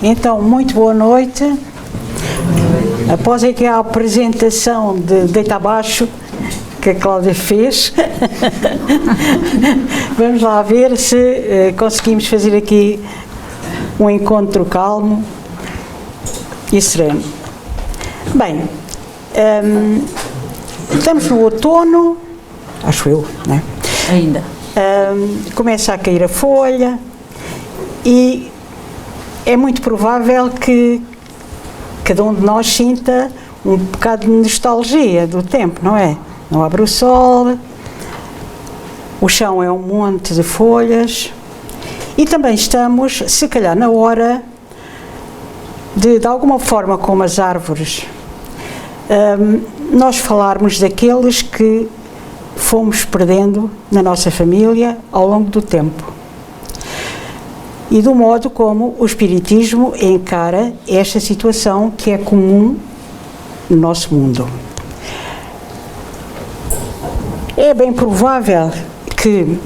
Então, muito boa noite. Após aqui a apresentação de Deita Abaixo que a Cláudia fez, vamos lá ver se conseguimos fazer aqui um encontro calmo e sereno. Bem, estamos no outono, acho eu, não é? Ainda. Começa a cair a folha e é muito provável que cada um de nós sinta um bocado de nostalgia do tempo, não é? Não abre o sol, o chão é um monte de folhas e também estamos, se calhar, na hora de alguma forma, como as árvores, nós falarmos daqueles que fomos perdendo na nossa família ao longo do tempo e do modo como o Espiritismo encara esta situação que é comum no nosso mundo. É bem provável que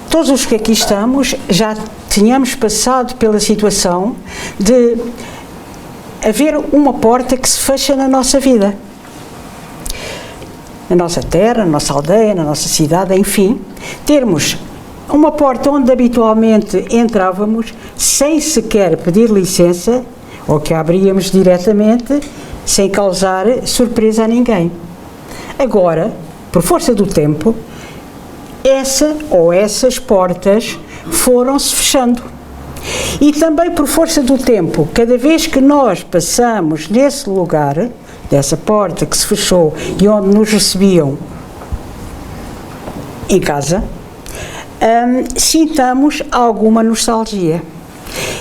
todos os que aqui estamos já tenhamos passado pela situação de haver uma porta que se fecha na nossa vida. Na nossa terra, na nossa aldeia, na nossa cidade, enfim, termos uma porta onde habitualmente entrávamos sem sequer pedir licença, ou que abríamos diretamente, sem causar surpresa a ninguém. Agora, por força do tempo, essa ou essas portas foram-se fechando. E também por força do tempo, cada vez que nós passamos nesse lugar, dessa porta que se fechou e onde nos recebiam em casa, sintamos alguma nostalgia.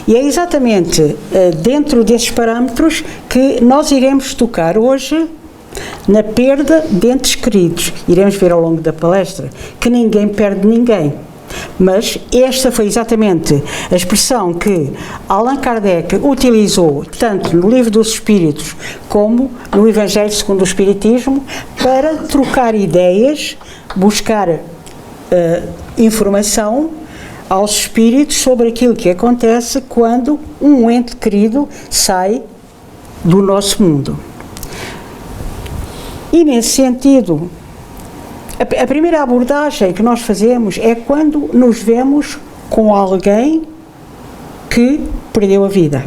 E é exatamente dentro desses parâmetros que nós iremos tocar hoje na perda de entes queridos. Iremos ver ao longo da palestra que ninguém perde ninguém. Mas esta foi exatamente a expressão que Allan Kardec utilizou tanto no Livro dos Espíritos como no Evangelho segundo o Espiritismo para trocar ideias, buscar informação aos espíritos sobre aquilo que acontece quando um ente querido sai do nosso mundo. E nesse sentido, a primeira abordagem que nós fazemos é quando nos vemos com alguém que perdeu a vida.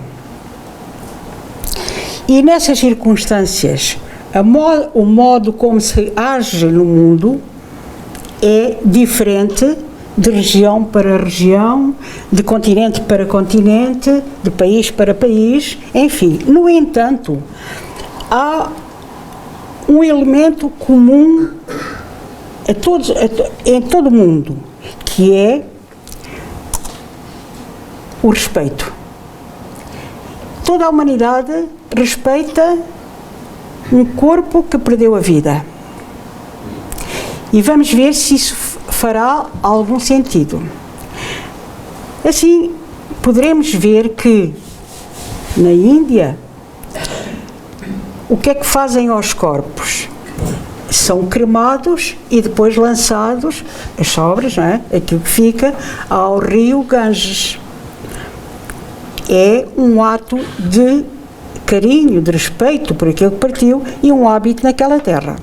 E nessas circunstâncias, o modo como se age no mundo é diferente de região para região, de continente para continente, de país para país, enfim. No entanto, há um elemento comum em todo o mundo, que é o respeito. Toda a humanidade respeita um corpo que perdeu a vida. E vamos ver se isso fará algum sentido. Assim, poderemos ver que na Índia, o que é que fazem aos corpos? São cremados e depois lançados, as sobras, não é? Aquilo que fica, ao rio Ganges. É um ato de carinho, de respeito por aquilo que partiu e um hábito naquela terra.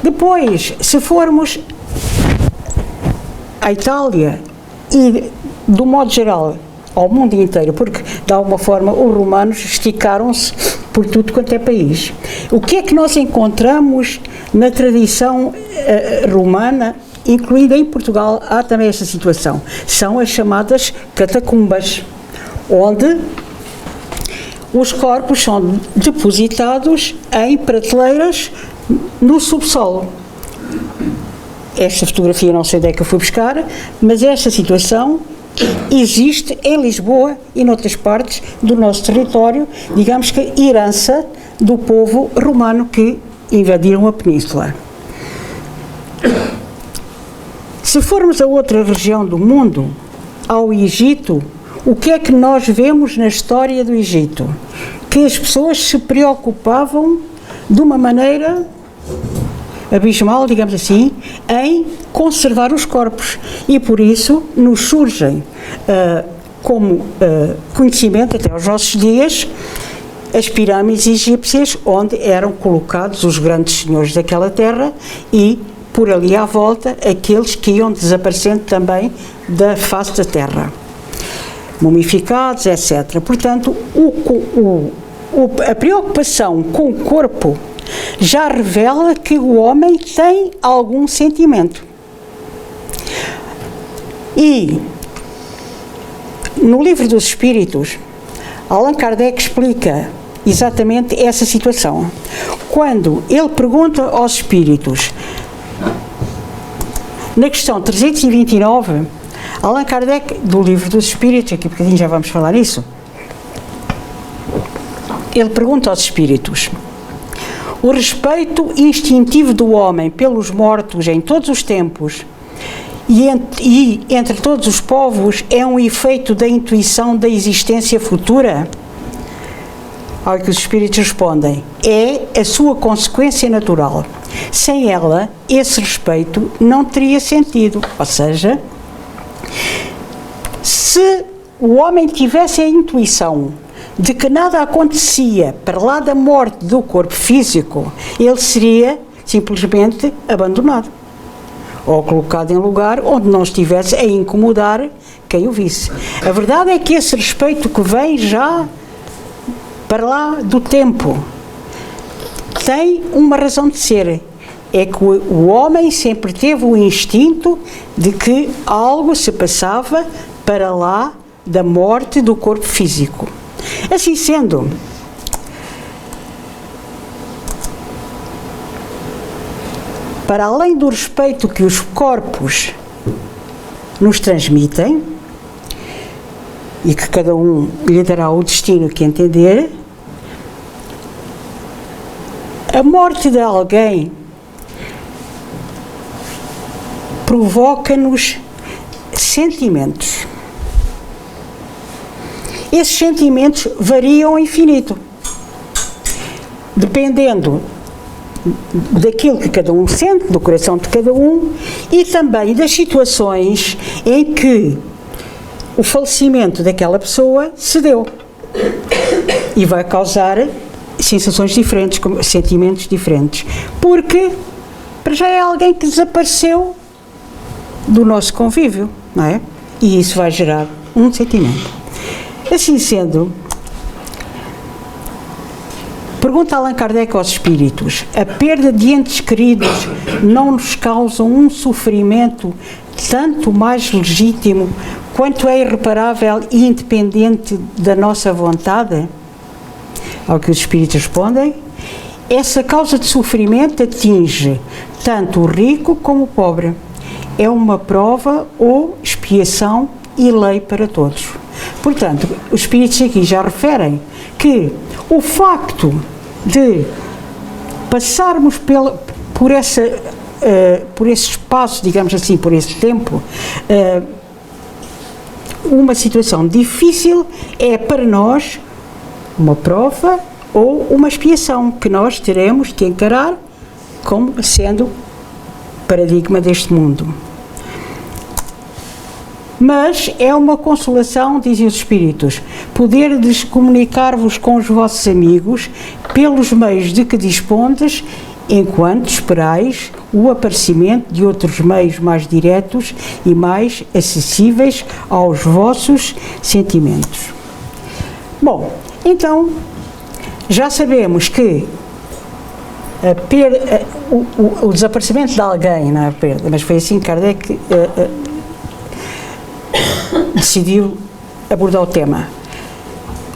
Depois, se formos à Itália e, do modo geral, ao mundo inteiro, porque, de alguma forma, os romanos esticaram-se por tudo quanto é país. O que é que nós encontramos na tradição romana, incluída em Portugal, há também esta situação. São as chamadas catacumbas, onde os corpos são depositados em prateleiras no subsolo. Esta fotografia não sei onde é que eu fui buscar, mas esta situação existe em Lisboa e noutras partes do nosso território, digamos que herança do povo romano que invadiram a península. Se formos a outra região do mundo, ao Egito, o que é que nós vemos na história do Egito? Que as pessoas se preocupavam de uma maneira abismal, digamos assim, em conservar os corpos. E por isso nos surgem como conhecimento até aos nossos dias as pirâmides egípcias, onde eram colocados os grandes senhores daquela terra e, por ali à volta, aqueles que iam desaparecendo também da face da terra, mumificados, etc. Portanto, a preocupação com o corpo já revela que o homem tem algum sentimento. E, no Livro dos Espíritos, Allan Kardec explica exatamente essa situação. Quando ele pergunta aos espíritos, na questão 329, Allan Kardec, do Livro dos Espíritos, aqui um bocadinho já vamos falar nisso, ele pergunta aos espíritos: o respeito instintivo do homem pelos mortos em todos os tempos e entre todos os povos é um efeito da intuição da existência futura? Ao que os espíritos respondem: é a sua consequência natural. Sem ela, esse respeito não teria sentido. Ou seja, se o homem tivesse a intuição de que nada acontecia para lá da morte do corpo físico, ele seria simplesmente abandonado ou colocado em lugar onde não estivesse a incomodar quem o visse. A verdade é que esse respeito que vem já para lá do tempo tem uma razão de ser. É que o homem sempre teve o instinto de que algo se passava para lá da morte do corpo físico. Assim sendo, para além do respeito que os corpos nos transmitem, e que cada um lhe dará o destino que entender, a morte de alguém provoca-nos sentimentos. Esses sentimentos variam ao infinito, dependendo daquilo que cada um sente, do coração de cada um, e também das situações em que o falecimento daquela pessoa se deu e vai causar sensações diferentes, sentimentos diferentes, porque para já é alguém que desapareceu do nosso convívio, não é? E isso vai gerar um sentimento. Assim sendo, pergunta Allan Kardec aos espíritos: a perda de entes queridos não nos causa um sofrimento tanto mais legítimo quanto é irreparável e independente da nossa vontade? Ao que os espíritos respondem: essa causa de sofrimento atinge tanto o rico como o pobre. É uma prova ou expiação e lei para todos. Portanto, os espíritos aqui já referem que o facto de passarmos por esse espaço, digamos assim, por esse tempo, uma situação difícil é para nós uma prova ou uma expiação que nós teremos que encarar como sendo paradigma deste mundo. Mas é uma consolação, dizem os espíritos, poderdes comunicar-vos com os vossos amigos pelos meios de que dispondes, enquanto esperais o aparecimento de outros meios mais diretos e mais acessíveis aos vossos sentimentos. Bom, então, já sabemos que o desaparecimento de alguém, não é a perda, mas foi assim que Kardec decidiu abordar o tema.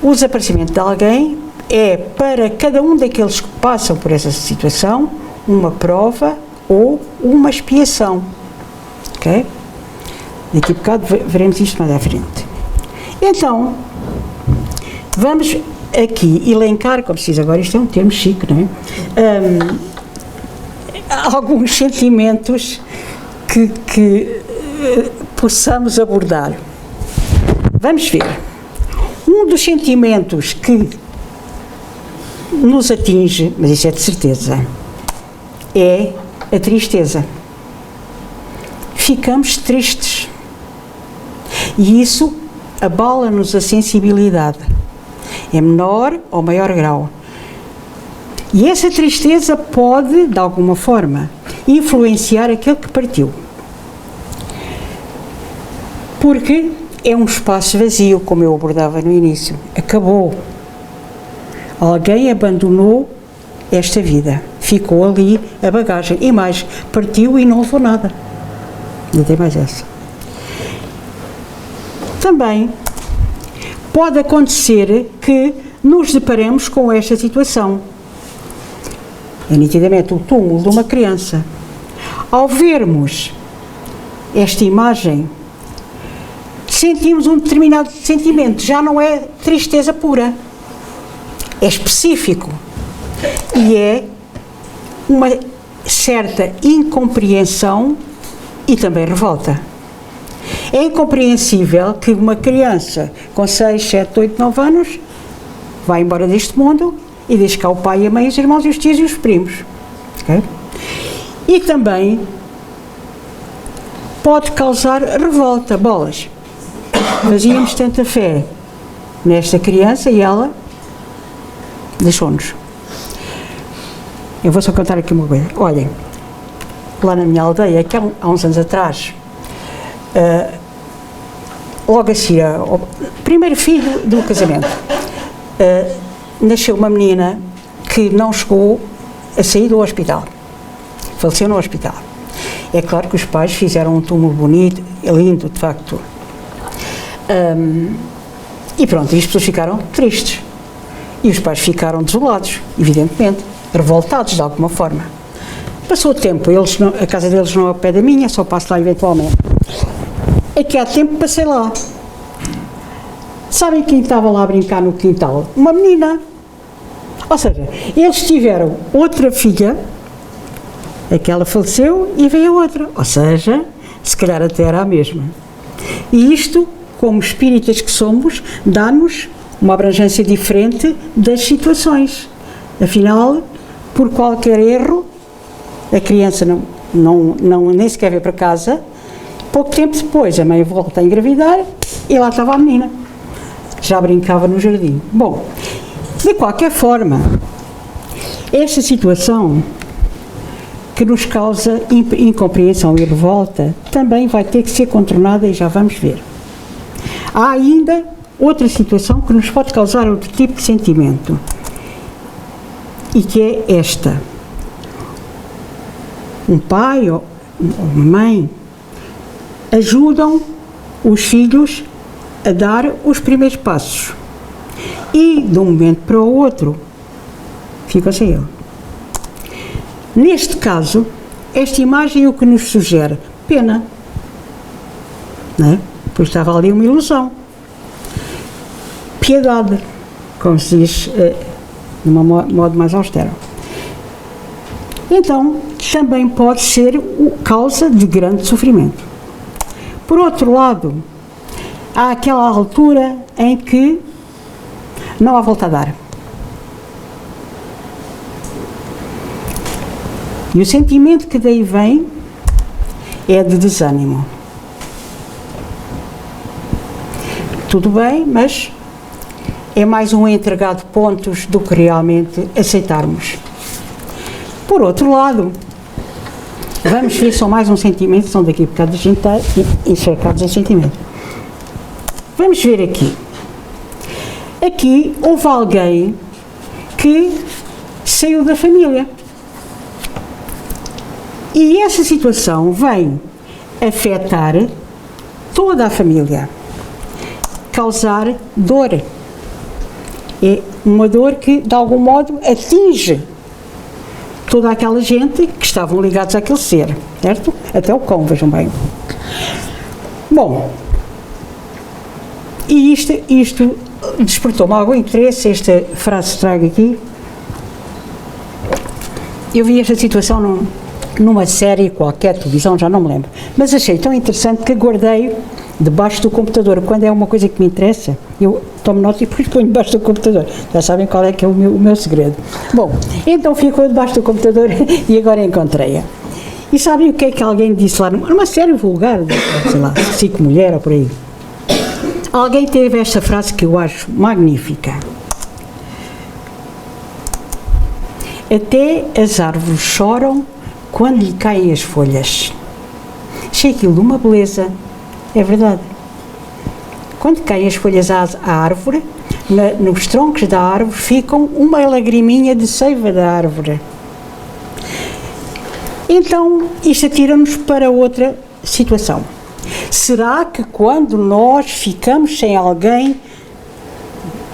O desaparecimento de alguém é, para cada um daqueles que passam por essa situação, uma prova ou uma expiação. Ok? Daqui a bocado veremos isto mais à frente. Então, vamos aqui elencar, como se diz agora, isto é um termo chique, não é? Alguns sentimentos que possamos abordar. Vamos ver. Um dos sentimentos que nos atinge, mas isso é de certeza, é a tristeza. Ficamos tristes. E isso abala-nos a sensibilidade, em menor ou maior grau. E essa tristeza pode, de alguma forma, influenciar aquele que partiu. Porque é um espaço vazio, como eu abordava no início. Acabou. Alguém abandonou esta vida. Ficou ali a bagagem. E mais, partiu e não levou nada. Ainda tem mais essa. Também pode acontecer que nos deparemos com esta situação. É nitidamente o túmulo de uma criança. Ao vermos esta imagem, sentimos um determinado sentimento, já não é tristeza pura, é específico e é uma certa incompreensão e também revolta. É incompreensível que uma criança com 6, 7, 8, 9 anos vá embora deste mundo e deixe cá o pai, a mãe, os irmãos, os tios e os primos. Okay? E também pode causar revolta, bolas. Fazíamos tanta fé nesta criança e ela deixou-nos. Eu vou só contar aqui uma coisa. Olhem, lá na minha aldeia, que há uns anos atrás, logo assim, o primeiro filho do casamento, nasceu uma menina que não chegou a sair do hospital. Faleceu no hospital. É claro que os pais fizeram um túmulo bonito, lindo, de facto. E pronto, e as pessoas ficaram tristes. E os pais ficaram desolados, evidentemente, revoltados de alguma forma. Passou o tempo, a casa deles não é ao pé da minha, só passo lá eventualmente. É que há tempo passei lá. Sabem quem estava lá a brincar no quintal? Uma menina. Ou seja, eles tiveram outra filha, aquela faleceu e veio outra. Ou seja, se calhar até era a mesma. E isto, como espíritas que somos, dá-nos uma abrangência diferente das situações. Afinal, por qualquer erro, a criança nem sequer veio para casa. Pouco tempo depois, a mãe volta a engravidar e lá estava a menina. Já brincava no jardim. Bom, de qualquer forma, esta situação que nos causa incompreensão e revolta também vai ter que ser contornada e já vamos ver. Há ainda outra situação que nos pode causar outro tipo de sentimento e que é esta. Um pai ou uma mãe ajudam os filhos a dar os primeiros passos e de um momento para o outro ficam sem ele. Neste caso, esta imagem é o que nos sugere pena, não é? Pois estava ali uma ilusão. Piedade, como se diz de um modo mais austero. Então, também pode ser causa de grande sofrimento. Por outro lado, há aquela altura em que não há volta a dar. E o sentimento que daí vem é de desânimo. Tudo bem, mas é mais um entregar de pontos do que realmente aceitarmos. Por outro lado, vamos ver só mais um sentimento, são daqui a bocado a gente está enxergados em sentimento. Vamos ver aqui. Aqui houve alguém que saiu da família. E essa situação vem afetar toda a família, causar dor. É uma dor que, de algum modo, atinge toda aquela gente que estavam ligados àquele ser, certo? Até o cão, vejam bem. Bom, e isto despertou-me algum interesse, esta frase que trago aqui. Eu vi esta situação numa série qualquer, televisão, já não me lembro, mas achei tão interessante que guardei debaixo do computador. Quando é uma coisa que me interessa, eu tomo nota e depois ponho debaixo do computador. Já sabem qual é que é o meu segredo. Bom, então ficou debaixo do computador e agora encontrei-a. E sabem o que é que alguém disse lá numa série vulgar, sei lá, 5 mulheres ou por aí? Alguém teve esta frase que eu acho magnífica. Até as árvores choram quando lhe caem as folhas. Achei aquilo de uma beleza. É verdade. Quando caem as folhas à árvore, nos troncos da árvore ficam uma lagriminha de seiva da árvore. Então, isto atira-nos para outra situação. Será que quando nós ficamos sem alguém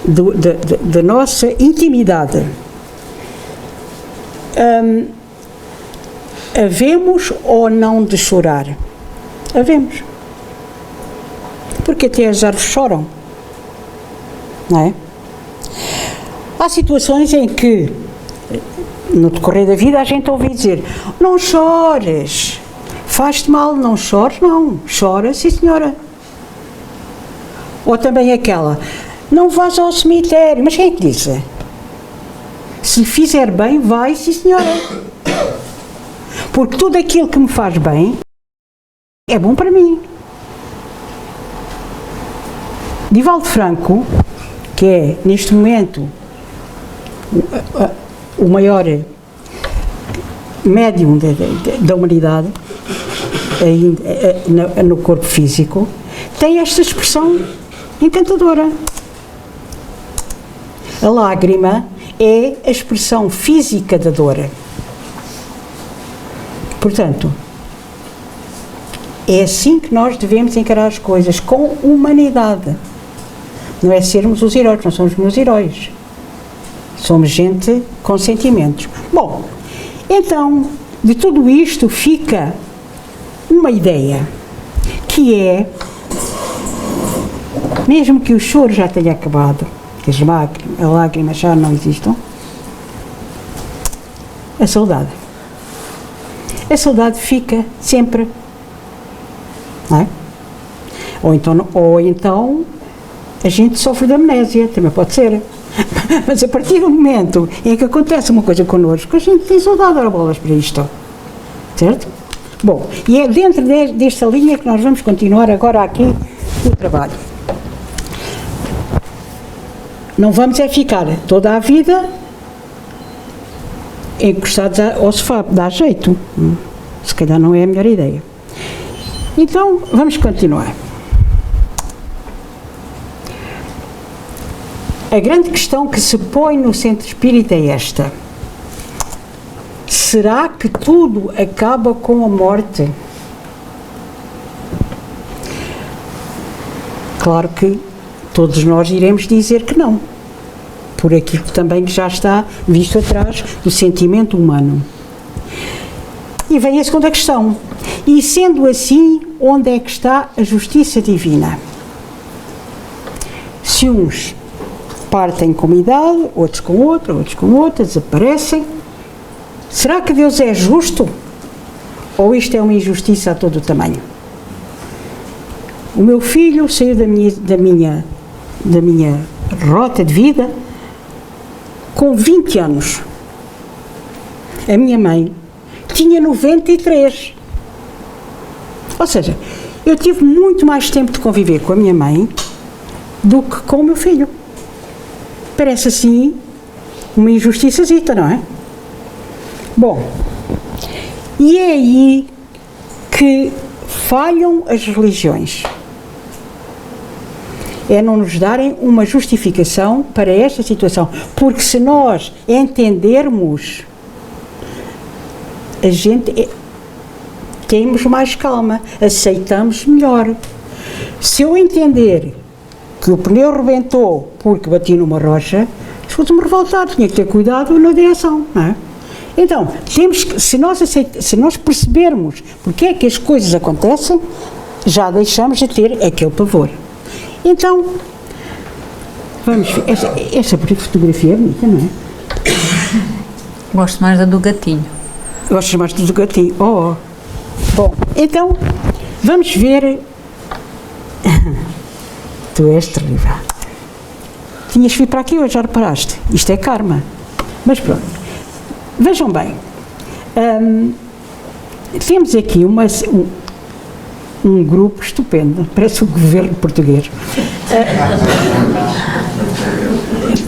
da nossa intimidade, havemos ou não de chorar? Havemos. Porque até as árvores choram. Não é? Há situações em que, no decorrer da vida, a gente ouve dizer: não chores, faz-te mal, não chores, não, chora, sim senhora. Ou também aquela: não vás ao cemitério, mas quem é que disse? Se lhe fizer bem, vai, sim senhora. Porque tudo aquilo que me faz bem é bom para mim. Divaldo Franco, que é, neste momento, o maior médium da humanidade, no corpo físico, tem esta expressão encantadora. A lágrima é a expressão física da dor. Portanto, é assim que nós devemos encarar as coisas, com humanidade. Não é sermos os heróis, não somos meus heróis. Somos gente com sentimentos. Bom, então, de tudo isto fica uma ideia, que é, mesmo que o choro já tenha acabado, que as lágrimas já não existam, a saudade. A saudade fica sempre, não é? Ou então a gente sofre de amnésia, também pode ser. Mas a partir do momento em que acontece uma coisa connosco, a gente tem saudade, ora bolas para isto. Certo? Bom, e é dentro desta linha que nós vamos continuar agora aqui o trabalho. Não vamos é ficar toda a vida encostados ao sofá, dá jeito. Se calhar não é a melhor ideia. Então, vamos continuar. A grande questão que se põe no centro espírita é esta: será que tudo acaba com a morte? Claro que todos nós iremos dizer que não, por aquilo também que já está visto atrás do sentimento humano. E vem a segunda questão: e sendo assim, onde é que está a justiça divina? Se uns partem com uma idade, outros com outra, desaparecem, será que Deus é justo? Ou isto é uma injustiça a todo o tamanho? O meu filho saiu da minha rota de vida com 20 anos. A minha mãe tinha 93. Ou seja, eu tive muito mais tempo de conviver com a minha mãe do que com o meu filho. Parece assim uma injustiçazita, não é? Bom, e é aí que falham as religiões. É não nos darem uma justificação para esta situação. Porque se nós entendermos, a gente temos mais calma, aceitamos melhor. Se eu entender que o pneu rebentou porque bati numa rocha, escuta-me revoltar, tinha que ter cuidado na direção, não é? Então, temos que, se nós percebermos porque é que as coisas acontecem, já deixamos de ter aquele pavor. Então, vamos ver, esta fotografia é bonita, não é? Gosto mais da do gatinho. Gostas mais do gatinho? Oh. Bom, então, vamos ver. Tu és terrível. Tinhas que vir para aqui hoje, já reparaste? Isto é karma. Mas pronto. Vejam bem. Temos aqui um grupo estupendo, parece o governo português.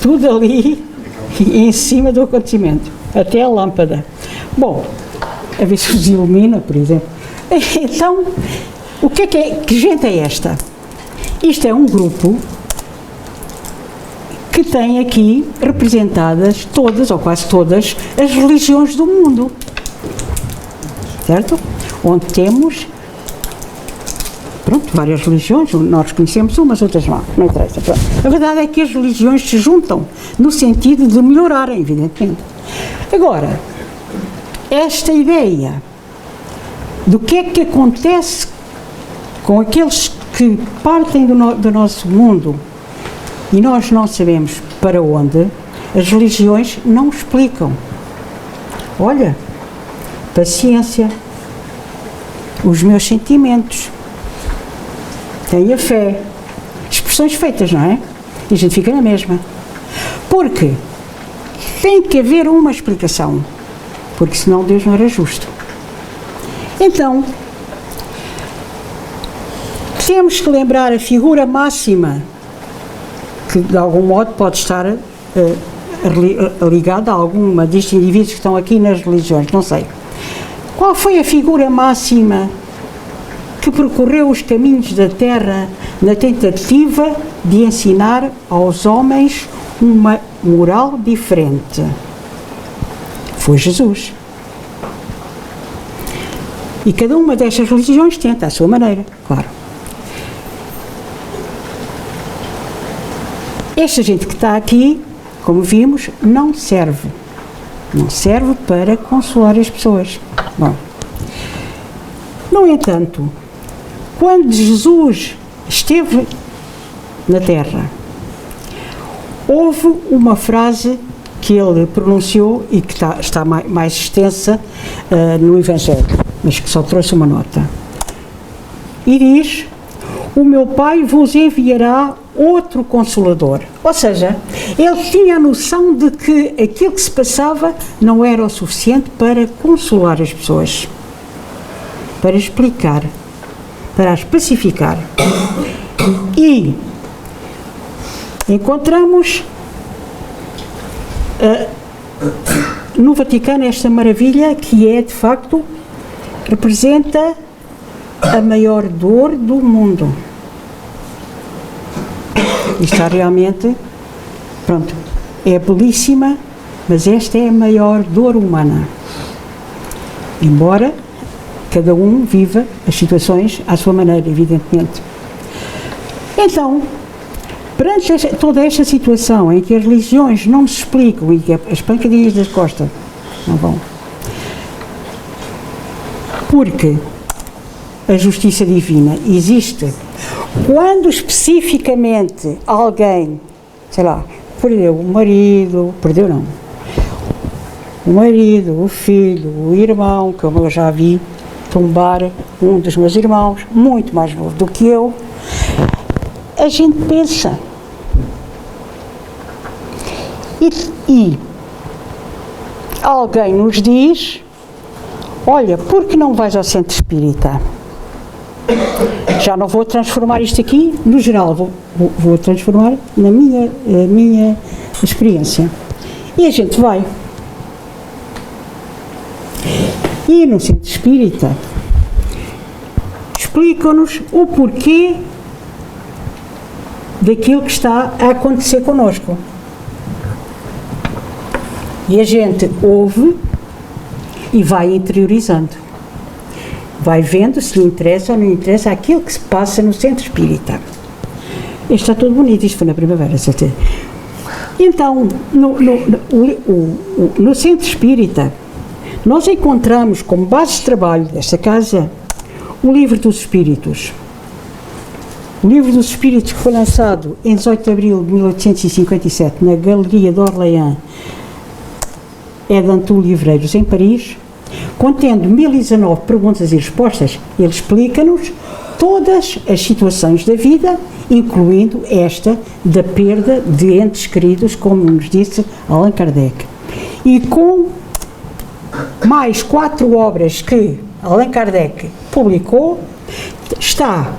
tudo ali em cima do acontecimento, até a lâmpada. Bom, a ver se os ilumina, por exemplo. Então, o que é? Que gente é esta? Isto é um grupo que tem aqui representadas todas, ou quase todas, as religiões do mundo. Certo? Onde temos, pronto, várias religiões, nós conhecemos umas, outras não interessa. Pronto. A verdade é que as religiões se juntam no sentido de melhorarem, evidentemente. Agora, esta ideia do que é que acontece com aqueles que partem do nosso mundo e nós não sabemos para onde, as religiões não explicam. Olha, paciência, os meus sentimentos, tenha fé, expressões feitas, não é? E a gente fica na mesma. Porque tem que haver uma explicação, porque senão Deus não era justo. Então, temos que lembrar a figura máxima, que de algum modo pode estar ligada a alguma destes indivíduos que estão aqui nas religiões, não sei. Qual foi a figura máxima que percorreu os caminhos da terra na tentativa de ensinar aos homens uma moral diferente? Foi Jesus. E cada uma destas religiões tenta à sua maneira, claro. Esta gente que está aqui, como vimos, não serve para consolar as pessoas. Bom, no entanto, quando Jesus esteve na Terra, houve uma frase que ele pronunciou e que está mais extensa no Evangelho, mas que só trouxe uma nota. E diz: o meu Pai vos enviará outro Consolador. Ou seja, ele tinha a noção de que aquilo que se passava não era o suficiente para consolar as pessoas, para explicar, para as pacificar. E encontramos no Vaticano esta maravilha que é, de facto, representa a maior dor do mundo. E está realmente, pronto, é belíssima, mas esta é a maior dor humana. Embora cada um viva as situações à sua maneira, evidentemente. Então, perante toda esta situação em que as religiões não se explicam e que as pancadinhas das costas não vão, porque a justiça divina existe quando especificamente alguém, sei lá, perdeu o marido, o marido, o filho, o irmão, como eu já vi tombar um dos meus irmãos, muito mais novo do que eu, a gente pensa. E alguém nos diz: olha, por que não vais ao centro espírita? Já não vou transformar isto aqui no geral, vou transformar na minha experiência. E a gente vai. E no centro espírita explicam-nos o porquê daquilo que está a acontecer connosco. E a gente ouve e vai interiorizando. Vai vendo se lhe interessa ou não interessa aquilo que se passa no centro espírita. Isto está tudo bonito, isto foi na primavera, certeza. Então, no centro espírita, nós encontramos como base de trabalho desta casa o Livro dos Espíritos. O Livro dos Espíritos, que foi lançado em 18 de abril de 1857 na Galeria de Orléans, é de Antônio Livreiros, em Paris, contendo 1019 perguntas e respostas. Ele explica-nos todas as situações da vida, incluindo esta da perda de entes queridos, como nos disse Allan Kardec. E com mais 4 obras que Allan Kardec publicou, está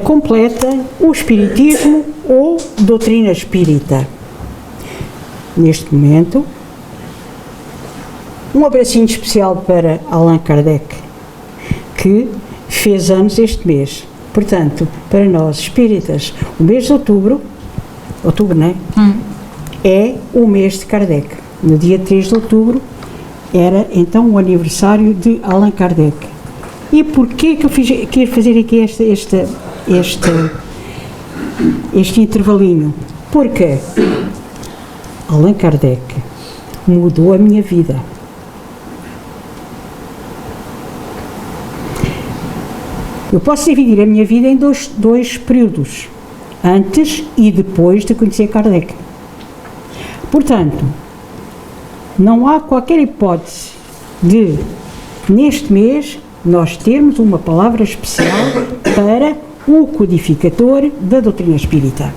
completa o Espiritismo ou doutrina espírita. Neste momento, um abracinho especial para Allan Kardec, que fez anos este mês. Portanto, para nós espíritas, o mês de outubro, não é? É o mês de Kardec. No dia 3 de outubro era então o aniversário de Allan Kardec. E porquê que eu quis fazer aqui este intervalinho? Porque Allan Kardec mudou a minha vida. Eu posso dividir a minha vida em dois períodos, antes e depois de conhecer Kardec. Portanto, não há qualquer hipótese de, neste mês, nós termos uma palavra especial para o codificador da doutrina espírita.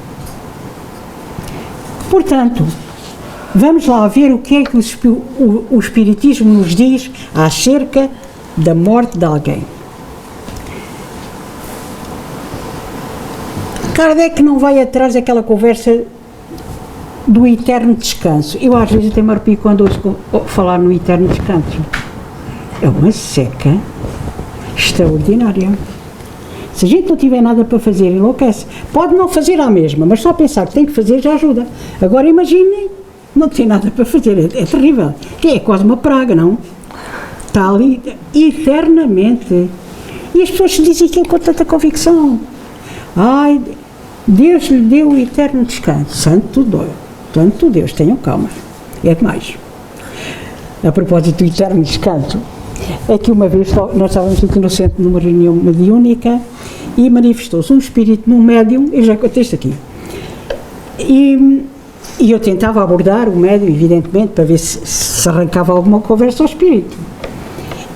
Portanto, vamos lá ver o que é que o Espiritismo nos diz acerca da morte de alguém. Kardec não vai atrás daquela conversa do eterno descanso. Eu às vezes até me arrepio quando ouço falar no eterno descanso. É uma seca extraordinária. Se a gente não tiver nada para fazer, enlouquece. Pode não fazer à mesma, mas só pensar que tem que fazer já ajuda. Agora imaginem, não tem nada para fazer, é terrível. É quase uma praga, não? Está ali eternamente. E as pessoas se dizem aquilo com tanta convicção. Ai, Deus lhe deu o eterno descanso. Santo Deus, tenham calma. É demais. A propósito do eterno descanso, é que uma vez nós estávamos aqui no centro numa reunião mediúnica e manifestou-se um espírito num médium, eu já contei isto aqui. E eu tentava abordar o médium, evidentemente, para ver se arrancava alguma conversa ao espírito.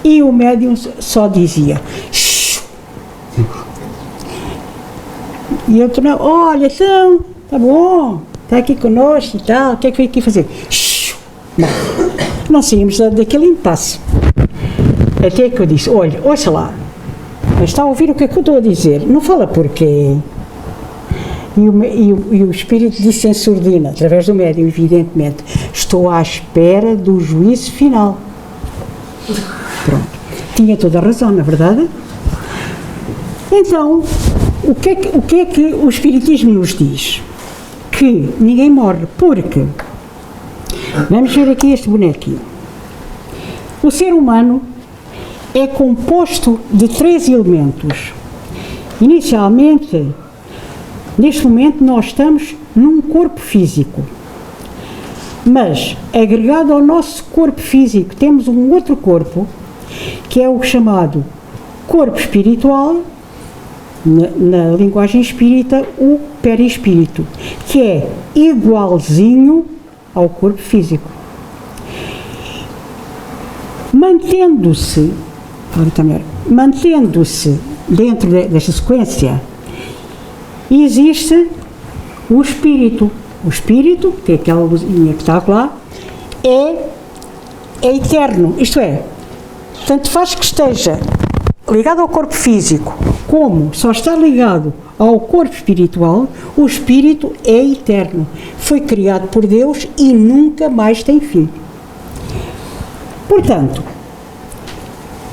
E o médium só dizia: shh. E eu tornava: olha, então, tá bom, está aqui connosco e tal, o que é que veio aqui fazer? Shhh. Não saímos daquele impasse. Até que eu disse: olha, ouça lá, está a ouvir o que é que eu estou a dizer? Não fala porquê. E o espírito disse em surdina, através do médium, evidentemente: estou à espera do juízo final. Pronto. Tinha toda a razão, na verdade. Então, o que é que o Espiritismo nos diz? Que ninguém morre, porque, vamos ver aqui este bonequinho. O ser humano é composto de 3 elementos. Inicialmente, neste momento, nós estamos num corpo físico. Mas, agregado ao nosso corpo físico, temos um outro corpo, que é o chamado corpo espiritual, na linguagem espírita, o perispírito, que é igualzinho ao corpo físico. Mantendo-se dentro desta sequência, existe o espírito. O espírito, que é aquela luzinha que está lá, é eterno, isto é, tanto faz que esteja ligado ao corpo físico, como só está ligado ao corpo espiritual, o espírito é eterno. Foi criado por Deus e nunca mais tem fim. Portanto,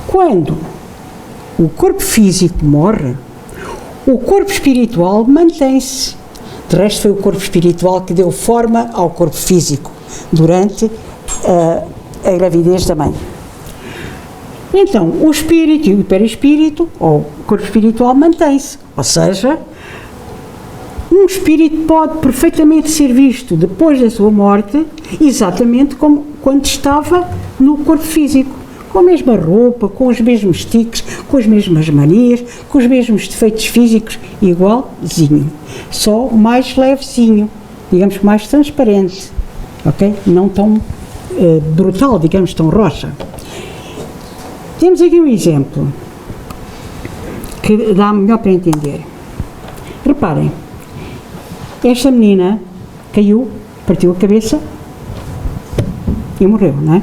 quando o corpo físico morre, o corpo espiritual mantém-se. De resto, foi o corpo espiritual que deu forma ao corpo físico durante a gravidez da mãe. Então, o espírito e o perispírito, ou o corpo espiritual, mantém-se. Ou seja, um espírito pode perfeitamente ser visto depois da sua morte, exatamente como quando estava no corpo físico. Com a mesma roupa, com os mesmos tiques, com as mesmas manias, com os mesmos defeitos físicos, igualzinho. Só mais levezinho, digamos, mais transparente, ok? Não tão brutal, digamos, tão rocha. Temos aqui um exemplo que dá melhor para entender. Reparem, esta menina caiu, partiu a cabeça e morreu, não é?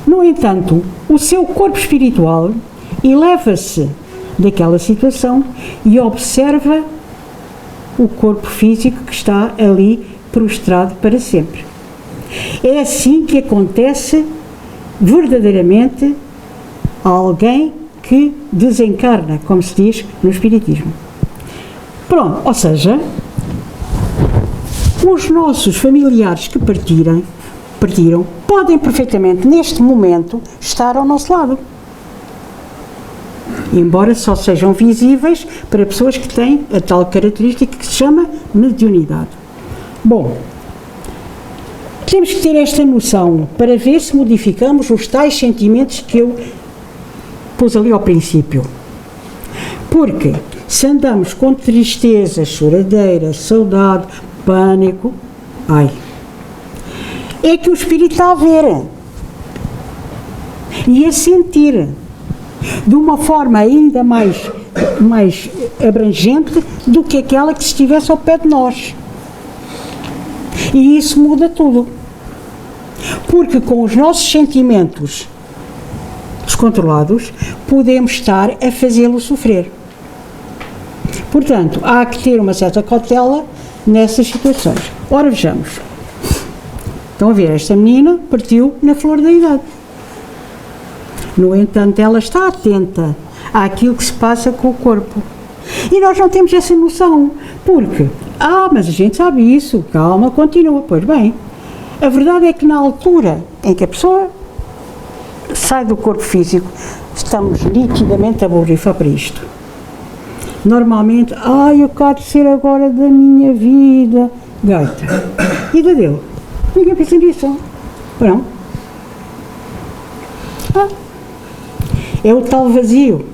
No entanto, o seu corpo espiritual eleva-se daquela situação e observa o corpo físico que está ali prostrado para sempre. É assim que acontece verdadeiramente a alguém que desencarna, como se diz no Espiritismo. Pronto, ou seja, os nossos familiares que partiram, podem perfeitamente, neste momento, estar ao nosso lado. Embora só sejam visíveis para pessoas que têm a tal característica que se chama mediunidade. Bom, temos que ter esta noção para ver se modificamos os tais sentimentos que eu pus ali ao princípio. Porque se andamos com tristeza, choradeira, saudade, pânico, é que o espírito está a ver e a sentir de uma forma ainda mais abrangente do que aquela que estivesse ao pé de nós. E isso muda tudo. Porque com os nossos sentimentos descontrolados, podemos estar a fazê-lo sofrer. Portanto, há que ter uma certa cautela nessas situações. Ora, vejamos. Estão a ver, esta menina partiu na flor da idade. No entanto, ela está atenta àquilo que se passa com o corpo. E nós não temos essa noção. Porque, mas a gente sabe isso, calma, continua. Pois bem, a verdade é que na altura em que a pessoa sai do corpo físico, estamos nitidamente a borrifar para isto. Normalmente, eu quero ser agora da minha vida. Gaita. E da dele? Ninguém pensa nisso. Não. É o tal vazio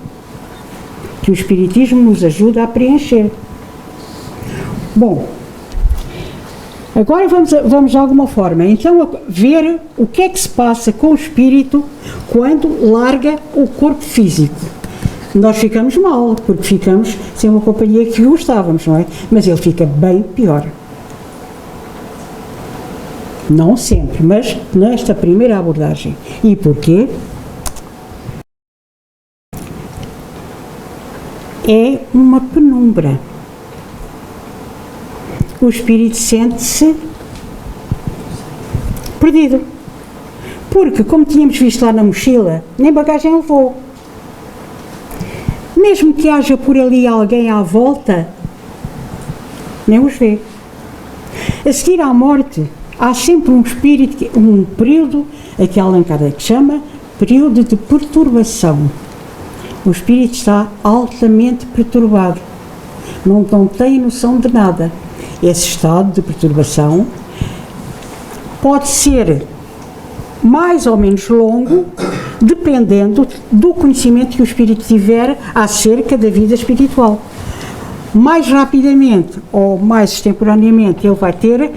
que o Espiritismo nos ajuda a preencher. Bom, agora vamos de alguma forma, então, a ver o que é que se passa com o espírito quando larga o corpo físico. Nós ficamos mal, porque ficamos sem uma companhia que gostávamos, não é? Mas ele fica bem pior. Não sempre, mas nesta primeira abordagem. E porquê? É uma penumbra. O espírito sente-se perdido. Porque, como tínhamos visto lá na mochila, nem bagagem levou. Mesmo que haja por ali alguém à volta, nem os vê. A seguir à morte, há sempre um espírito, um período, que Allan Kardec chama período de perturbação. O espírito está altamente perturbado. Não tem noção de nada. Esse estado de perturbação pode ser mais ou menos longo, dependendo do conhecimento que o espírito tiver acerca da vida espiritual. Mais rapidamente ou mais extemporaneamente ele vai ter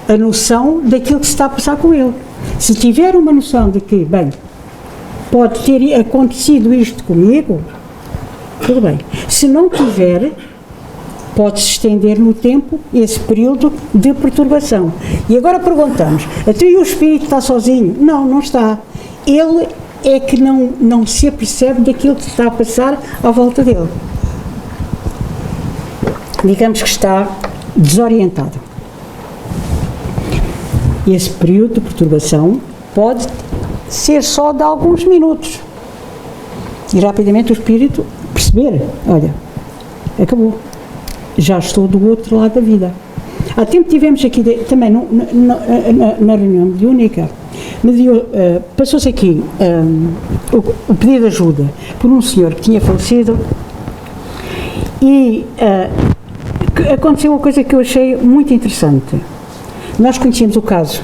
a noção daquilo que se está a passar com ele. Se tiver uma noção de que, pode ter acontecido isto comigo, tudo bem. Se não tiver, pode-se estender no tempo esse período de perturbação. E agora perguntamos, até o espírito está sozinho? Não, não está. Ele é que não se apercebe daquilo que está a passar à volta dele. Digamos que está desorientado. Esse período de perturbação pode ser só de alguns minutos. E rapidamente o espírito perceber, olha, acabou. Já estou do outro lado da vida. Há tempo tivemos aqui, também na reunião mediúnica, passou-se aqui o pedido de ajuda por um senhor que tinha falecido e aconteceu uma coisa que eu achei muito interessante. Nós conhecíamos o caso,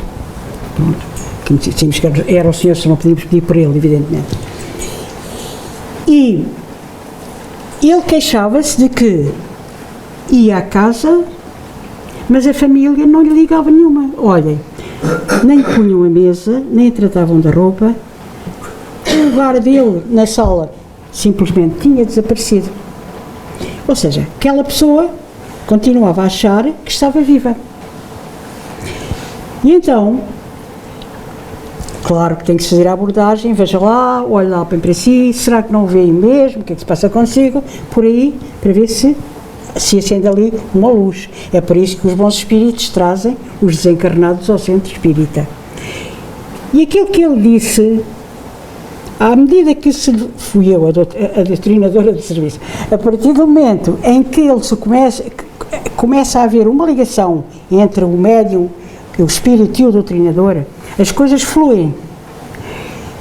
conhecíamos que era o senhor, se não podíamos pedir por ele, evidentemente. E ele queixava-se de que ia à casa, mas a família não lhe ligava nenhuma. Olhem, nem punham a mesa, nem tratavam da roupa. O lugar dele na sala simplesmente tinha desaparecido. Ou seja, aquela pessoa continuava a achar que estava viva. E então, Claro que tem que se fazer a abordagem, veja lá, olha lá bem para si, será que não vê mesmo, o que é que se passa consigo, por aí, para ver se acende ali uma luz. É por isso que os bons espíritos trazem os desencarnados ao centro espírita. E aquilo que ele disse, à medida que fui eu, a doutrinadora de serviço, a partir do momento em que ele começa a haver uma ligação entre o médium, o espírito e o doutrinador, as coisas fluem.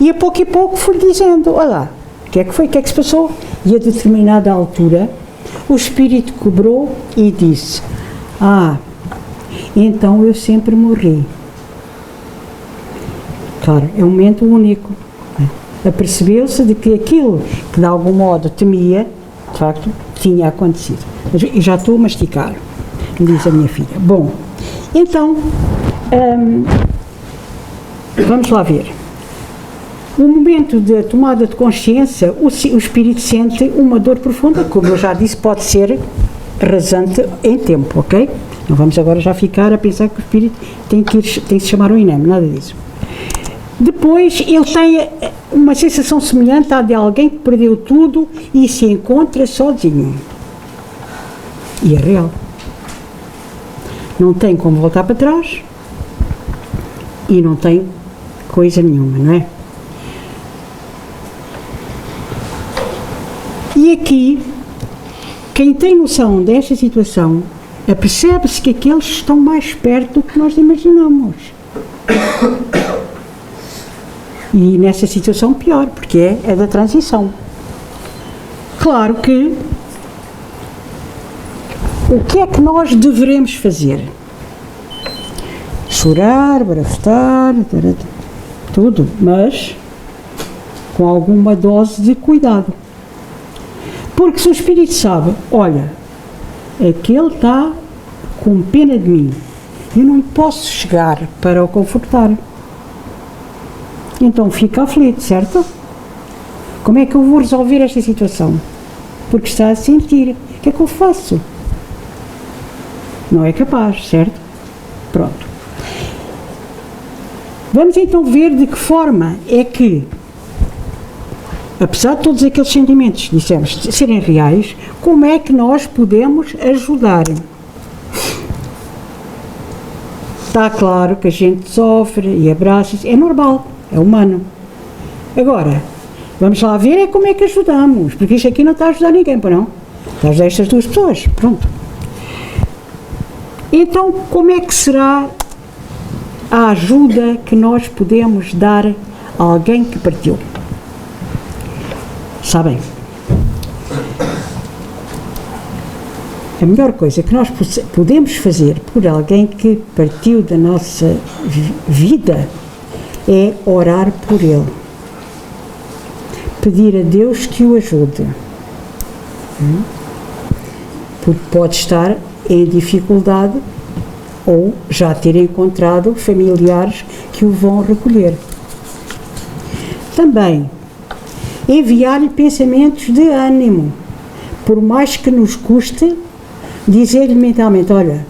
E a pouco fui dizendo, olha lá, o que é que foi, o que é que se passou? E a determinada altura, o espírito cobrou e disse, então eu sempre morri. Claro, é um momento único. Apercebeu-se de que aquilo que de algum modo temia, de facto, tinha acontecido. E já estou a masticar, diz a minha filha. Bom, então, vamos lá ver. No momento da tomada de consciência, o espírito sente uma dor profunda, como eu já disse, pode ser rasante em tempo, ok? Não vamos agora já ficar a pensar que o espírito tem que se chamar um INEM, nada disso. Depois ele tem uma sensação semelhante à de alguém que perdeu tudo e se encontra sozinho. E é real. Não tem como voltar para trás e não tem coisa nenhuma, não é? E aqui, quem tem noção desta situação, apercebe-se que aqueles estão mais perto do que nós imaginamos. E nessa situação pior, porque é da transição. Claro que o que é que nós devemos fazer? Chorar, barafotar, tudo, mas com alguma dose de cuidado. Porque se o espírito sabe, olha, aquele está com pena de mim, eu não posso chegar para o confortar. Então fica aflito, certo? Como é que eu vou resolver esta situação? Porque está a sentir. O que é que eu faço? Não é capaz, certo? Pronto. Vamos então ver de que forma é que, apesar de todos aqueles sentimentos, dissemos, serem reais, como é que nós podemos ajudar? Está claro que a gente sofre e abraça-se, é normal. É humano. Agora, vamos lá ver como é que ajudamos, porque isto aqui não está a ajudar ninguém, pois não? Está a ajudar estas duas pessoas, pronto. Então, como é que será a ajuda que nós podemos dar a alguém que partiu? Sabem, a melhor coisa que nós podemos fazer por alguém que partiu da nossa vida é orar por ele, pedir a Deus que o ajude, porque pode estar em dificuldade ou já ter encontrado familiares que o vão recolher. Também enviar-lhe pensamentos de ânimo, por mais que nos custe, dizer-lhe mentalmente, olha,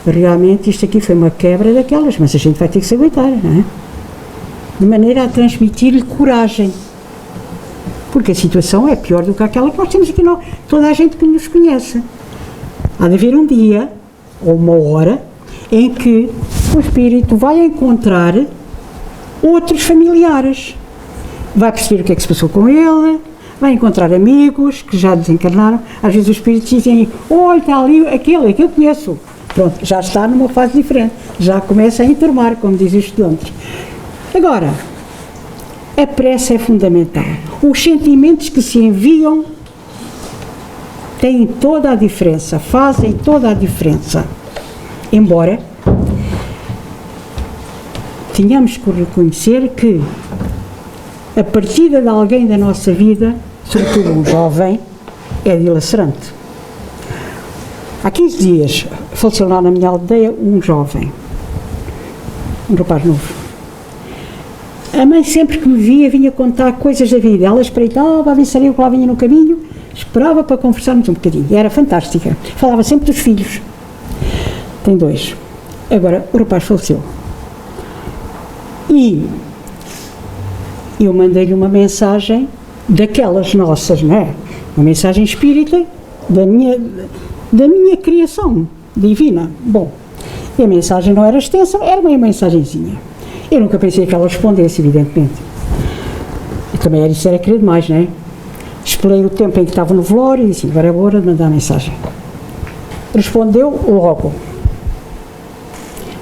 realmente isto aqui foi uma quebra daquelas, mas a gente vai ter que se aguentar, não é? De maneira a transmitir-lhe coragem, porque a situação é pior do que aquela que nós temos aqui, não, toda a gente que nos conhece. Há de haver um dia, ou uma hora, em que o espírito vai encontrar outros familiares, vai perceber o que é que se passou com ele, vai encontrar amigos que já desencarnaram, às vezes os espíritos dizem, olha, está ali aquele que eu conheço, pronto, já está numa fase diferente, já começa a enturmar, como dizem os estudantes. Agora, a prece é fundamental. Os sentimentos que se enviam têm toda a diferença, fazem toda a diferença. Embora tenhamos que reconhecer que a partida de alguém da nossa vida, sobretudo um jovem, é dilacerante. Há 15 dias faleceu lá na minha aldeia um jovem, um rapaz novo. A mãe sempre que me via, vinha contar coisas da vida. Ela espreitava, a ver se eu que lá vinha no caminho, esperava para conversarmos um bocadinho. Era fantástica. Falava sempre dos filhos. Tem 2. Agora, o rapaz faleceu. E eu mandei-lhe uma mensagem daquelas nossas, não é? Uma mensagem espírita da minha criação divina. Bom, e a mensagem não era extensa, era uma mensagenzinha. Eu nunca pensei que ela respondesse, evidentemente. E também isso era querer demais, não é? Esperei o tempo em que estava no velório e disse, agora é a hora de mandar a mensagem. Respondeu logo.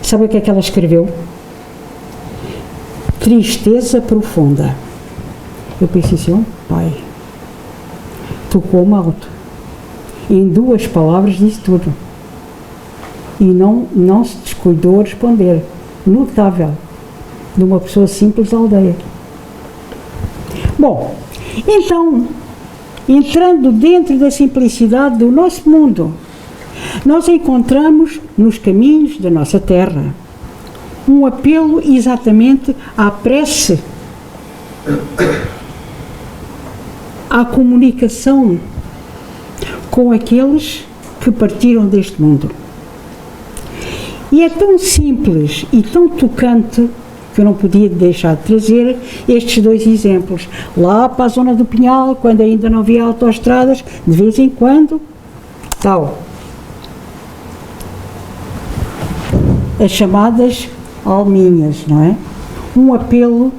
Sabe o que é que ela escreveu? Tristeza profunda. Eu pensei assim, pai, tocou-me alto. Em 2 palavras disse tudo. E não se descuidou a responder. Notável. De uma pessoa simples da aldeia. Bom, então, entrando dentro da simplicidade do nosso mundo, nós encontramos nos caminhos da nossa terra um apelo exatamente à prece, à comunicação com aqueles que partiram deste mundo. E é tão simples e tão tocante que eu não podia deixar de trazer estes 2 exemplos. Lá para a zona do Pinhal, quando ainda não havia autoestradas, de vez em quando, tal. As chamadas alminhas, não é? Um apelo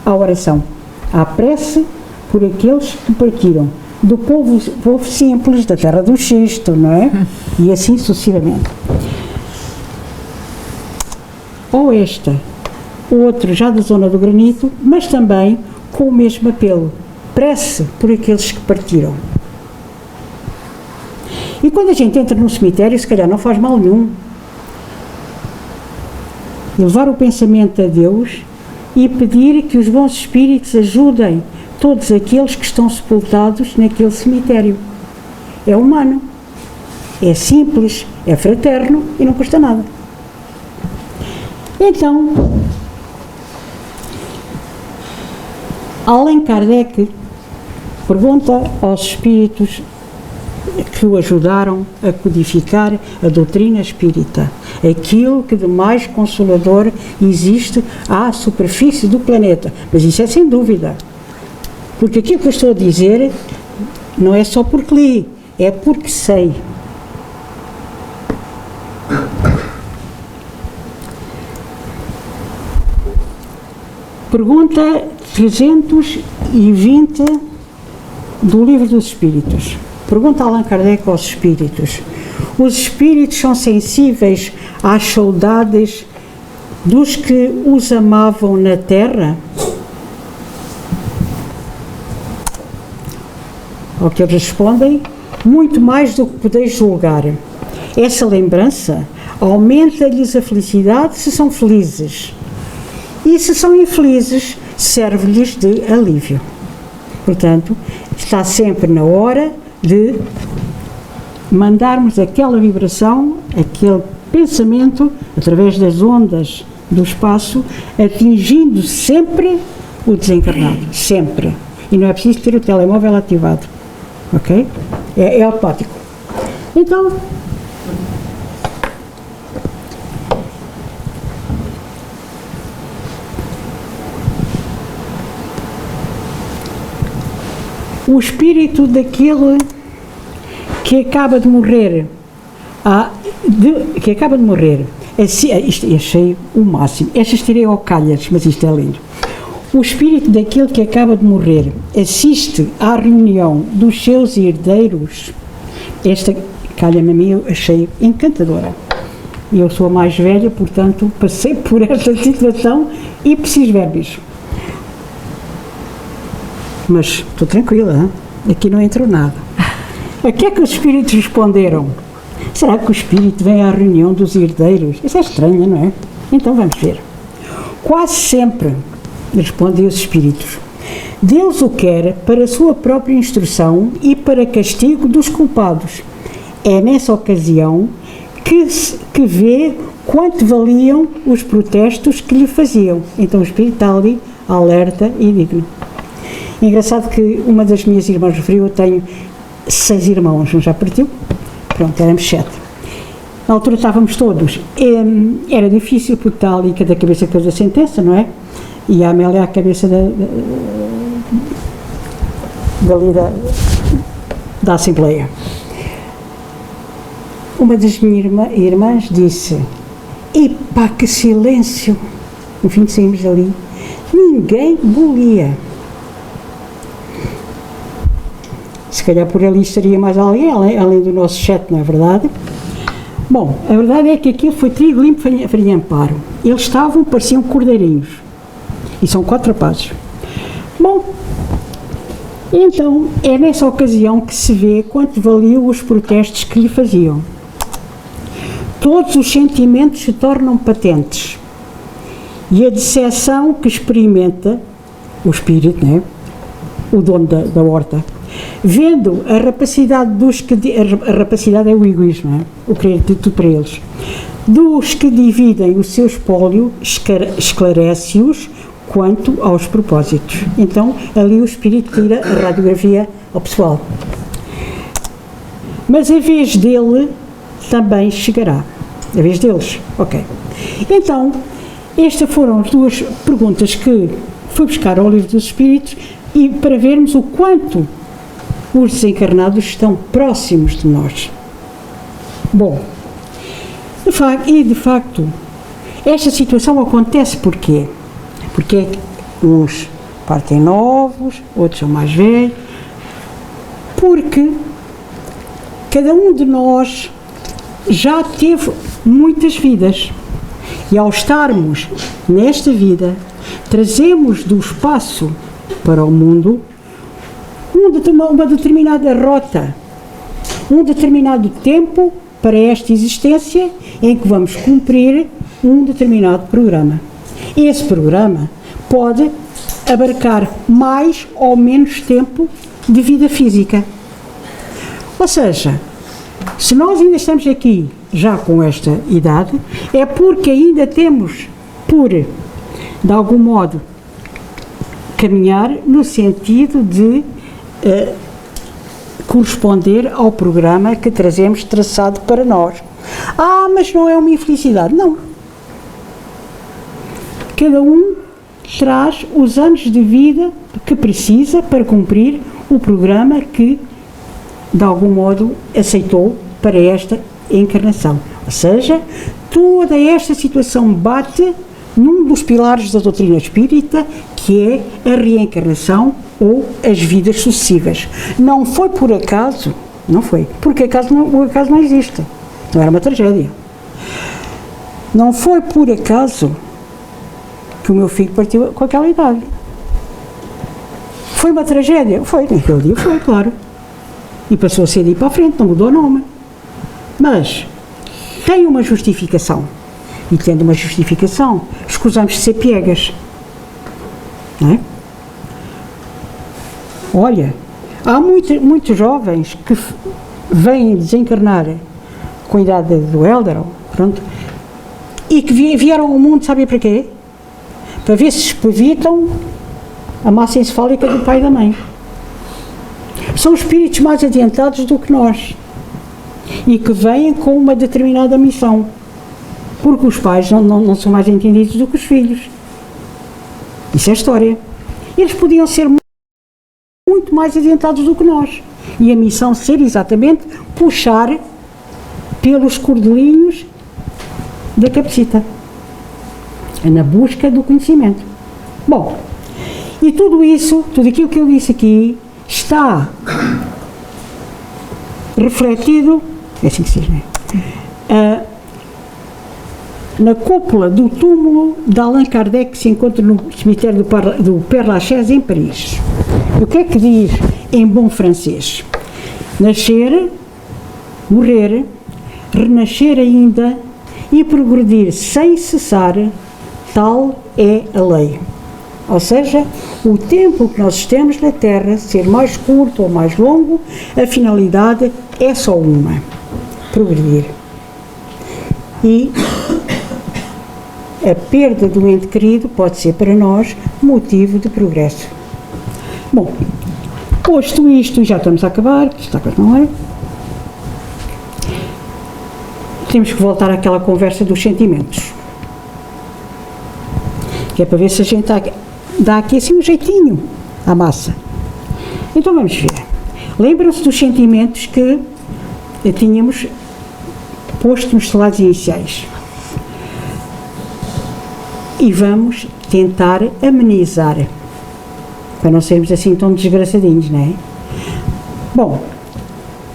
à oração, à prece por aqueles que partiram, do povo simples, da terra do xisto, não é? E assim sucessivamente. Ou outro já da zona do granito, mas também com o mesmo apelo, prece por aqueles que partiram. E quando a gente entra no cemitério, se calhar não faz mal nenhum. Levar o pensamento a Deus e pedir que os bons espíritos ajudem todos aqueles que estão sepultados naquele cemitério. É humano, é simples, é fraterno e não custa nada. Então, Allan Kardec pergunta aos espíritos que o ajudaram a codificar a doutrina espírita, aquilo que de mais consolador existe à superfície do planeta. Mas isso é sem dúvida, porque aquilo que eu estou a dizer não é só porque li, é porque sei. Pergunta 320 do Livro dos Espíritos. Pergunta Allan Kardec aos espíritos: os espíritos são sensíveis às saudades dos que os amavam na terra? Ao que eles respondem: muito mais do que podeis julgar. Essa lembrança aumenta-lhes a felicidade se são felizes. E se são infelizes, serve-lhes de alívio. Portanto, está sempre na hora de mandarmos aquela vibração, aquele pensamento, através das ondas do espaço, atingindo sempre o desencarnado. Sempre. E não é preciso ter o telemóvel ativado. Ok? É automático. Então, o espírito daquele que acaba de morrer, isto achei o máximo, estas tirei ao calhas, mas isto é lindo. O espírito daquele que acaba de morrer assiste à reunião dos seus herdeiros. Esta calha-me a mim, eu achei encantadora. Eu sou a mais velha, portanto passei por esta situação e preciso ver isso. Mas estou tranquila, hein? Aqui não entrou nada. A que é que os espíritos responderam? Será que o espírito vem à reunião dos herdeiros? Isso é estranho, não é? Então vamos ver. Quase sempre, respondem os espíritos, Deus o quer para a sua própria instrução e para castigo dos culpados. É nessa ocasião que vê quanto valiam os protestos que lhe faziam. Então o espírito está ali, alerta e digno. Engraçado que uma das minhas irmãs referiu, eu tenho 6 irmãos, um já partiu, pronto, éramos 7. Na altura estávamos todos, era difícil porque está ali cada cabeça que fez a sentença, não é? e a Amélia à cabeça da Assembleia. Uma das minhas irmãs disse: epá, que silêncio! No fim, saímos dali, ninguém bolia. Se calhar por ali estaria mais alguém, além do nosso chat, não é verdade? Bom, a verdade é que aquilo foi trigo limpo, farinha amparo. Eles estavam, pareciam cordeirinhos. E são 4 rapazes. Bom, então é nessa ocasião que se vê quanto valiam os protestos que lhe faziam. Todos os sentimentos se tornam patentes. E a decepção que experimenta o espírito, né? O dono da horta, vendo a rapacidade dos que... A rapacidade é o egoísmo, não é? O querer de tudo para eles. Dos que dividem o seu espólio, esclarece-os quanto aos propósitos. Então, ali o espírito tira a radiografia ao pessoal. Mas a vez dele também chegará. A vez deles. Ok. Então, estas foram as 2 perguntas que fui buscar ao Livro dos Espíritos e para vermos o quanto os desencarnados estão próximos de nós. Bom, de facto, esta situação acontece porquê? Porque uns partem novos, outros são mais velhos, porque cada um de nós já teve muitas vidas e ao estarmos nesta vida, trazemos do espaço para o mundo uma determinada rota, um determinado tempo para esta existência em que vamos cumprir um determinado programa. Esse programa pode abarcar mais ou menos tempo de vida física. Ou seja, se nós ainda estamos aqui já com esta idade, é porque ainda temos por, de algum modo, caminhar no sentido de corresponder ao programa que trazemos traçado para nós. Ah, mas não é uma infelicidade. Não. Cada um traz os anos de vida que precisa para cumprir o programa que, de algum modo, aceitou para esta encarnação. Ou seja, toda esta situação bate num dos pilares da doutrina espírita, que é a reencarnação ou as vidas sucessivas. Não foi por acaso, não foi, porque o acaso não existe. Não era uma tragédia. Não foi por acaso que o meu filho partiu com aquela idade. Foi uma tragédia? Foi, naquele dia foi, claro. E passou a ser daí para a frente, não mudou o nome. Mas tem uma justificação. E tendo uma justificação, escusamos de ser piegas. Não é? Olha, há muitos jovens que vêm desencarnar com a idade do Eldero, pronto, e que vieram ao mundo, sabe para quê? Para ver se espavitam a massa encefálica do pai e da mãe. São espíritos mais adiantados do que nós e que vêm com uma determinada missão, porque os pais não são mais entendidos do que os filhos. Isso é história. Eles podiam ser muito mais adiantados do que nós e a missão ser exatamente puxar pelos cordelinhos da cabecita, na busca do conhecimento. Bom, e tudo isso, tudo aquilo que eu disse aqui, está refletido, é assim que se diz, não é? Na cúpula do túmulo de Allan Kardec, que se encontra no cemitério do Père Lachaise, em Paris. O que é que diz em bom francês? Nascer, morrer, renascer ainda e progredir sem cessar, tal é a lei. Ou seja, o tempo que nós temos na Terra, ser mais curto ou mais longo, a finalidade é só uma: progredir. E a perda do ente querido pode ser para nós motivo de progresso. Bom, posto isto, já estamos a acabar, está quase não é? Temos que voltar àquela conversa dos sentimentos. que é para ver se a gente dá aqui assim um jeitinho à massa. Então vamos ver. Lembram-se dos sentimentos que tínhamos posto nos slides iniciais. E vamos tentar amenizar, para não sermos assim tão desgraçadinhos, não é? Bom,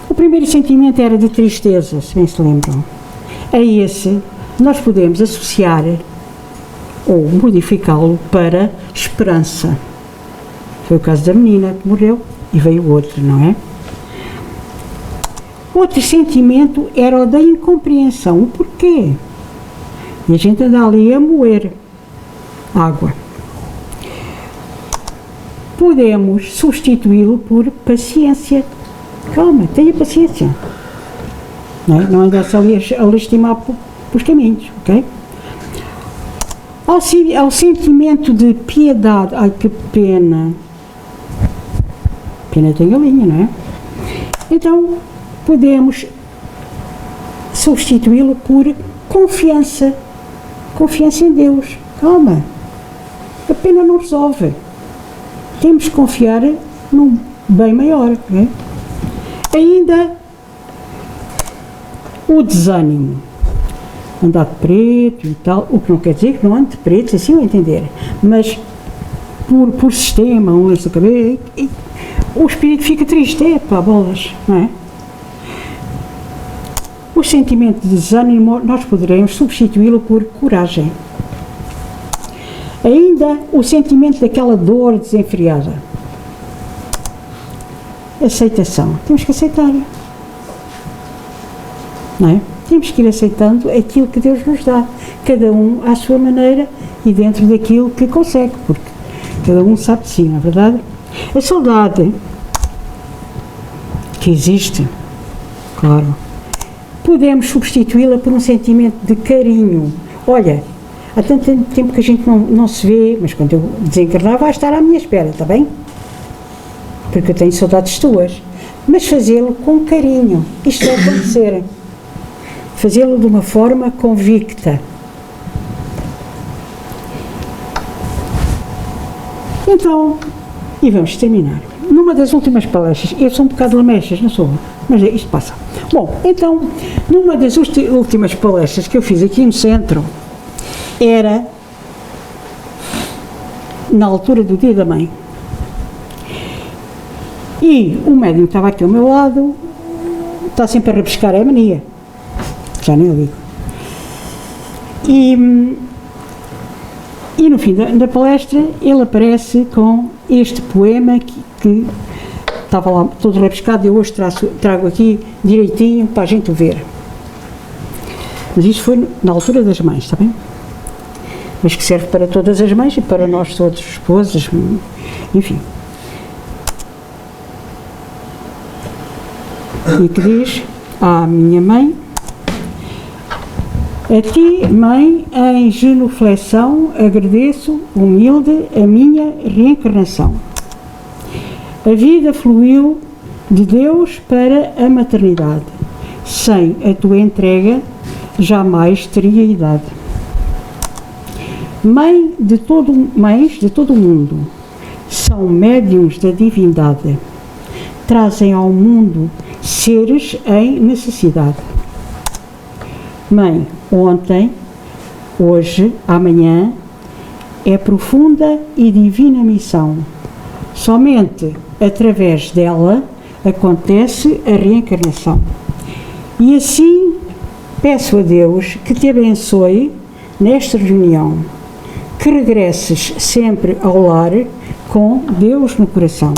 o primeiro sentimento era de tristeza, se bem se lembram. A esse nós podemos associar ou modificá-lo para esperança. Foi o caso da menina que morreu e veio outro, não é? Outro sentimento era o da incompreensão. O porquê? E a gente anda ali a moer água. Podemos substituí-lo por paciência. Calma, tenha paciência. Não anda-se ali a lastimar pelos caminhos, ok? Ao sentimento de piedade, ai que pena. Pena tem galinha, não é? Então, podemos substituí-lo por confiança. Confiança em Deus. Calma. A pena não resolve. Temos que confiar num bem maior. Não é? Ainda o desânimo. Andar de preto e tal, o que não quer dizer que não ande de preto, assim eu entender. Mas por sistema, um lenço da cabeça, o espírito fica triste, bolas, não é? O sentimento de desânimo nós poderemos substituí-lo por coragem. Ainda o sentimento daquela dor desenfreada. Aceitação. Temos que aceitar. Não é? Temos que ir aceitando aquilo que Deus nos dá. Cada um à sua maneira e dentro daquilo que consegue, porque cada um sabe de si, não é verdade? A saudade que existe, claro, podemos substituí-la por um sentimento de carinho. Olha, há tanto tempo que a gente não se vê, mas quando eu desencarnar vai estar à minha espera, está bem? Porque eu tenho saudades tuas. Mas fazê-lo com carinho. Isto vai acontecer. Fazê-lo de uma forma convicta. Então, e vamos terminar. Numa das últimas palestras, eu sou um bocado lamechas, não sou? Mas isto passa. Bom, então, numa das últimas palestras que eu fiz aqui no centro, era na altura do Dia da Mãe. E o médium estava aqui ao meu lado, está sempre a repescar a mania. Já nem eu digo. E no fim da palestra, ele aparece com este poema que estava lá todo repescado e eu hoje trago aqui direitinho para a gente ver. Mas isto foi na altura das mães, está bem? Mas que serve para todas as mães e para nós todos, esposas, enfim. E que diz: à minha mãe, a ti, mãe, em genuflexão, agradeço, humilde, a minha reencarnação. A vida fluiu de Deus para a maternidade. Sem a tua entrega, jamais teria idade. Mães de todo o mundo, são médiuns da divindade. Trazem ao mundo seres em necessidade. Mãe, ontem, hoje, amanhã, é profunda e divina missão. Somente através dela acontece a reencarnação. E assim, peço a Deus que te abençoe nesta reunião, que regresses sempre ao lar com Deus no coração.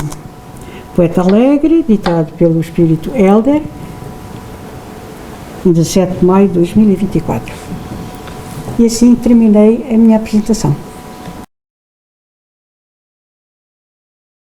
Poeta Alegre, ditado pelo Espírito Helder, em 17 de maio de 2024. E assim terminei a minha apresentação.